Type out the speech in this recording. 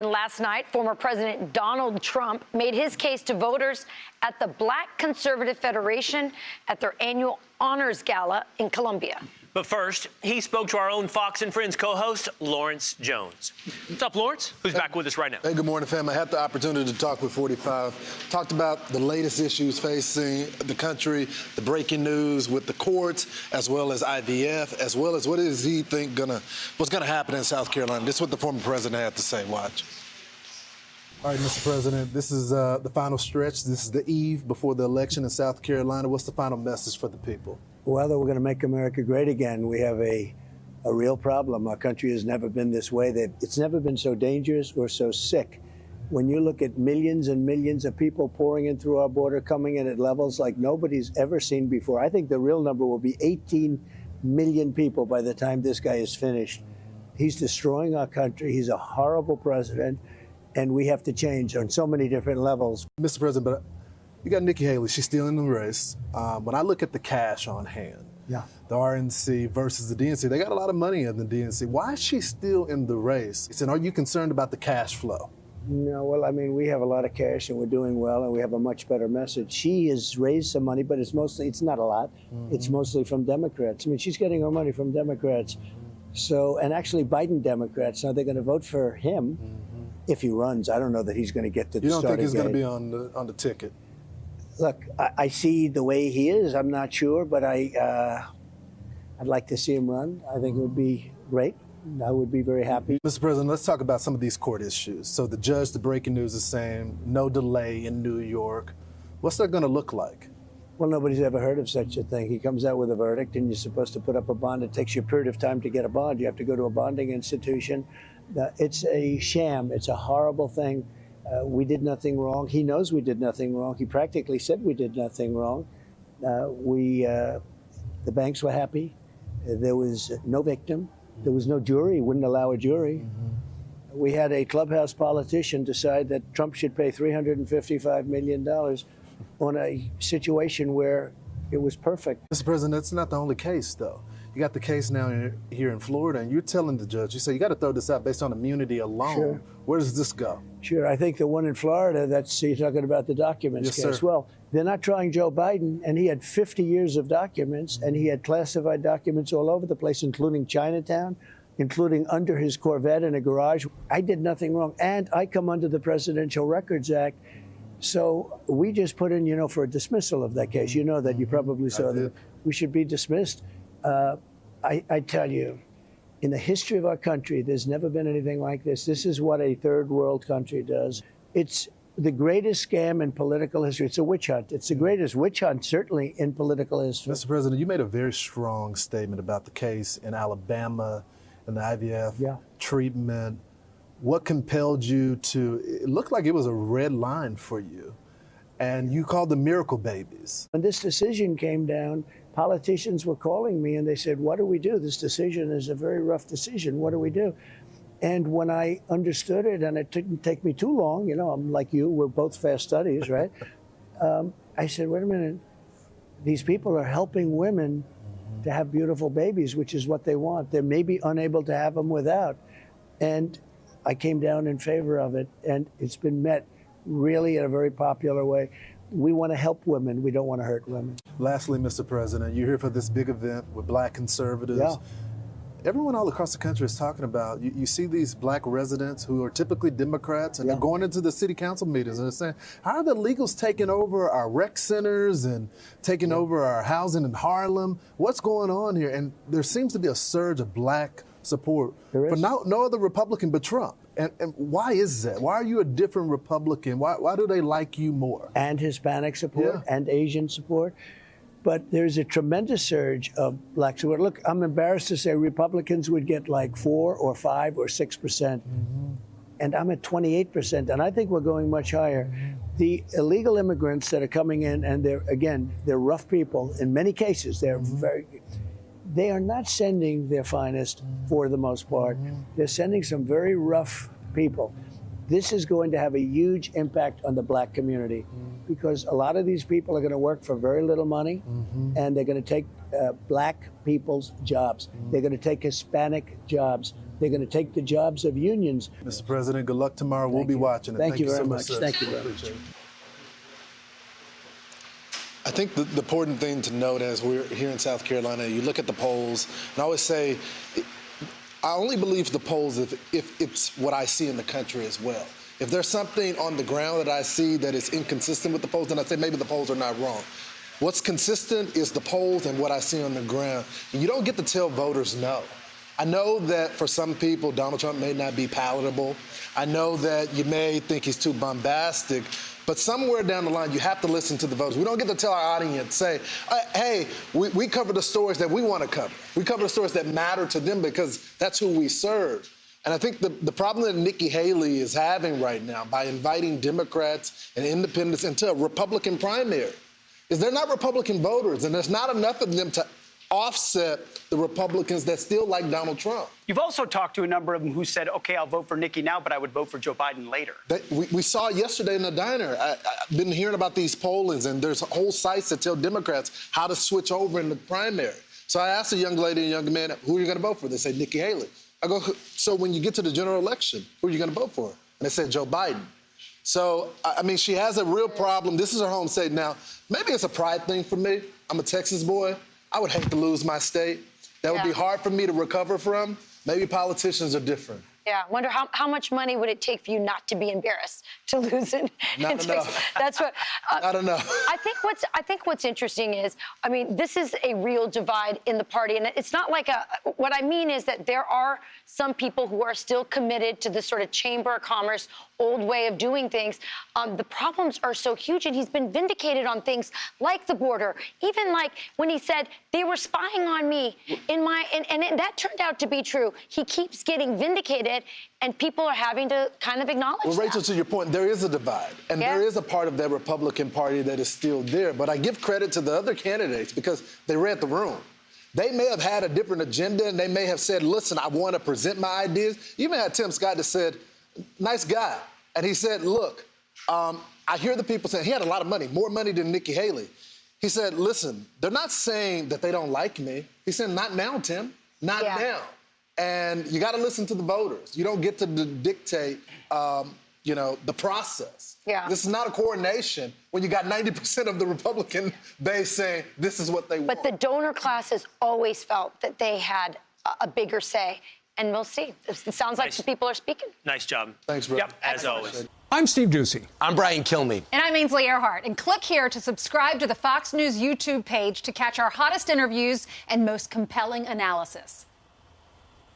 Last night, former President Donald Trump made his case to voters at the Black Conservative Federation at their annual honors gala in Columbia. But first, he spoke to our own Fox and Friends co-host, Lawrence Jones. What's up, Lawrence? Who's back with us right now? Hey, good morning, fam. I had the opportunity to talk with 45. Talked about the latest issues facing the country, the breaking news with the courts, as well as IVF, as well as what does he think what's gonna happen in South Carolina. This is what the former president had to say. Watch. All right, Mr. President, this is the final stretch. This is the eve before the election in South Carolina. What's the final message for the people? Whether we're going to make America great again, we have a real problem. Our country has never been this way. It's never been so dangerous or so sick. When you look at millions and millions of people pouring in through our border, coming in at levels like nobody's ever seen before, I think the real number will be 18 million people by the time this guy is finished. He's destroying our country. He's a horrible president, and we have to change on so many different levels. Mr. President, but you got Nikki Haley. She's still in the race. When I look at the cash on hand, yeah, the RNC versus the DNC, they got a lot of money in the DNC. Why is she still in the race? And are you concerned about the cash flow? No, well, I mean, we have a lot of cash and we're doing well and we have a much better message. She has raised some money, but it's not a lot. Mm-hmm. It's mostly from Democrats. I mean, she's getting her money from Democrats. So, and actually Biden Democrats, now they're going to vote for him if he runs. I don't know that he's going to get to the start. You don't think he's going to be on the ticket? Look, I see the way he is. I'm not sure, but I'd like to see him run. I think it would be great. I would be very happy. Mr. President, let's talk about some of these court issues. So the judge, the breaking news is saying no delay in New York. What's that going to look like? Well, nobody's ever heard of such a thing. He comes out with a verdict and you're supposed to put up a bond. It takes you a period of time to get a bond. You have to go to a bonding institution. It's a sham. It's a horrible thing. We did nothing wrong. He knows we did nothing wrong. He practically said we did nothing wrong. The banks were happy. There was no victim. There was no jury. Wouldn't allow a jury. Mm-hmm. We had a clubhouse politician decide that Trump should pay $355 million on a situation where it was perfect. Mr. President, that's not the only case, though. You got the case now here in Florida, and you're telling the judge, you say, you got to throw this out based on immunity alone. Sure. Where does this go? Sure. I think the one in Florida, you're talking about the documents case. Sir. Well, they're not trying Joe Biden, and he had 50 years of documents, and he had classified documents all over the place, including Chinatown, including under his Corvette in a garage. I did nothing wrong, and I come under the Presidential Records Act. So we just put in, for a dismissal of that case. You know that. You probably saw that. We should be dismissed. I tell you, in the history of our country, there's never been anything like this. This is what a third world country does. It's the greatest scam in political history. It's a witch hunt. It's the greatest witch hunt, certainly, in political history. Mr. President, you made a very strong statement about the case in Alabama and the IVF treatment. What compelled you to, it looked like it was a red line for you, and you called them miracle babies. When this decision came down, politicians were calling me and they said, what do we do? This decision is a very rough decision. What do we do? And when I understood it, and it didn't take me too long, I'm like you, we're both fast studies, right? I said, wait a minute, these people are helping women to have beautiful babies, which is what they want. They may be unable to have them without. And I came down in favor of it, and it's been met really in a very popular way. We want to help women. We don't want to hurt women. Lastly, Mr. President, you're here for this big event with Black conservatives. Yeah. Everyone all across the country is talking about, you see these Black residents who are typically Democrats, and they're going into the city council meetings and they're saying, how are the illegals taking over our rec centers and taking over our housing in Harlem? What's going on here? And there seems to be a surge of Black support for no other Republican but Trump. And why is that? Why are you a different Republican? Why do they like you more? And Hispanic support and Asian support. But there's a tremendous surge of Black support. Look, I'm embarrassed to say Republicans would get like 4 or 5 or 6%. And I'm at 28%. And I think we're going much higher. The illegal immigrants that are coming in, and they're rough people. In many cases, they are not sending their finest for the most part. They're sending some very rough people. This is going to have a huge impact on the Black community because a lot of these people are going to work for very little money and they're going to take Black people's jobs. They're going to take Hispanic jobs. They're going to take the jobs of unions. Mr. President, good luck tomorrow. We'll be watching it. Thank you very so much. sir. Thank you very Appreciate much. it. I think the important thing to note as we're here in South Carolina, you look at the polls, and I always say, I only believe the polls if it's what I see in the country as well. If there's something on the ground that I see that is inconsistent with the polls, then I say maybe the polls are not wrong. What's consistent is the polls and what I see on the ground. And you don't get to tell voters no. I know that for some people, Donald Trump may not be palatable. I know that you may think he's too bombastic. But somewhere down the line, you have to listen to the voters. We don't get to tell our audience, say, hey, we cover the stories that we want to cover. We cover the stories that matter to them because that's who we serve. And I think the problem that Nikki Haley is having right now by inviting Democrats and independents into a Republican primary is they're not Republican voters, and there's not enough of them to offset the Republicans that still like Donald Trump. You've also talked to a number of them who said, okay, I'll vote for Nikki now, but I would vote for Joe Biden later. We saw yesterday in the diner. I've been hearing about these pollings, and there's whole sites that tell Democrats how to switch over in the primary. So I asked a young lady and young man, who are you going to vote for? They said, Nikki Haley. I go, so when you get to the general election, who are you going to vote for? And they said, Joe Biden. So, I mean, she has a real problem. This is her home state. Now, maybe it's a pride thing for me. I'm a Texas boy. I would hate to lose my state. That would be hard for me to recover from. Maybe politicians are different. Yeah, I wonder how much money would it take for you not to be embarrassed to lose it? Not enough. That's what. I don't know. I think what's interesting is, I mean, this is a real divide in the party, and it's not like what I mean is that there are some people who are still committed to this sort of Chamber of Commerce, old way of doing things. The problems are so huge, and he's been vindicated on things like the border, even like when he said they were spying on me and that turned out to be true. He keeps getting vindicated, and people are having to kind of acknowledge that. Well, Rachel, to your point, there is a divide, and there is a part of that Republican Party that is still there. But I give credit to the other candidates because they read the room. They may have had a different agenda, and they may have said, listen, I want to present my ideas. You even had Tim Scott that said, nice guy. And he said, look, I hear the people saying, he had a lot of money, more money than Nikki Haley. He said, listen, they're not saying that they don't like me. He said, not now, Tim, not now. And you got to listen to the voters. You don't get to dictate, the process. Yeah. This is not a coronation when you got 90% of the Republican base saying this is what they want. But the donor class has always felt that they had a bigger say, and we'll see. It sounds like the people are speaking. Nice job. Thanks, bro. Yep, as always. I'm Steve Doocy. I'm Brian Kilmeade. And I'm Ainsley Earhart. And click here to subscribe to the Fox News YouTube page to catch our hottest interviews and most compelling analysis.